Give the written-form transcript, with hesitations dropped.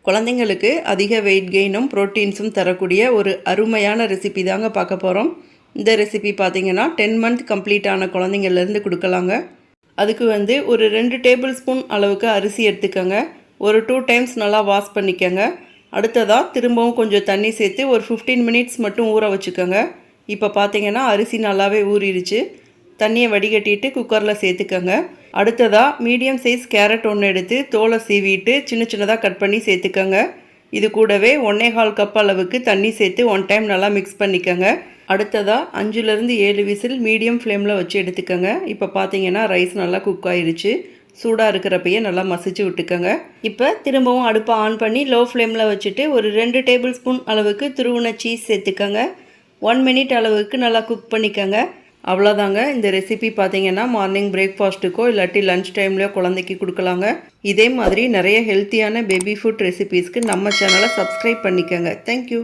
குழந்தைங்களுக்கு அதிக வெயிட் கெயினும் ப்ரோட்டீன்ஸும் தரக்கூடிய ஒரு அருமையான ரெசிபி தாங்க பார்க்க போகிறோம். இந்த ரெசிபி பார்த்திங்கன்னா 10 மந்த் கம்ப்ளீட் ஆன குழந்தைங்கள்லேருந்து கொடுக்கலாங்க. அதுக்கு ஒரு 2 டேபிள் ஸ்பூன் அளவுக்கு அரிசி எடுத்துக்கோங்க. ஒரு 2 டைம்ஸ் நல்லா வாஷ் பண்ணிக்கோங்க. அடுத்ததாக திரும்பவும் கொஞ்சம் தண்ணி சேர்த்து ஒரு 15 மினிட்ஸ் மட்டும் ஊற வச்சுக்கோங்க. இப்போ பார்த்திங்கன்னா அரிசி நல்லாவே ஊறிடுச்சு. தண்ணியை வடிகட்டிட்டு குக்கரில் சேர்த்துக்கோங்க. அடுத்ததாக மீடியம் சைஸ் கேரட் ஒன்று எடுத்து தோலை சீவிட்டு சின்ன சின்னதாக கட் பண்ணி சேர்த்துக்கோங்க. இது கூடவே 1.25 கப் அளவுக்கு தண்ணி சேர்த்து 1 டைம் நல்லா மிக்ஸ் பண்ணிக்கோங்க. அடுத்ததாக 5லேருந்து 7 விசில் மீடியம் ஃப்ளேமில் வச்சு எடுத்துக்கோங்க. இப்போ பார்த்தீங்கன்னா ரைஸ் நல்லா குக் ஆயிடுச்சு. சூடாக இருக்கிறப்பையே நல்லா மசிச்சு விட்டுக்கோங்க. இப்போ திரும்பவும் அடுப்பை ஆன் பண்ணி லோ ஃப்ளேமில் வச்சுட்டு ஒரு 2 டேபிள் ஸ்பூன் அளவுக்கு துருவின சீஸ் சேர்த்துக்கோங்க. 1 மினிட் அளவுக்கு நல்லா குக் பண்ணிக்கோங்க. அவ்வளோதாங்க. இந்த ரெசிபி பார்த்தீங்கன்னா மார்னிங் பிரேக்ஃபாஸ்ட்டுக்கோ இல்லாட்டி லன்ச் டைம்லையோ குழந்தைக்கு கொடுக்கலாங்க. இதே மாதிரி நிறைய ஹெல்த்தியான பேபி ஃபுட் ரெசிபீஸ்க்கு நம்ம சேனலை சப்ஸ்கிரைப் பண்ணிக்கோங்க. தேங்க்யூ.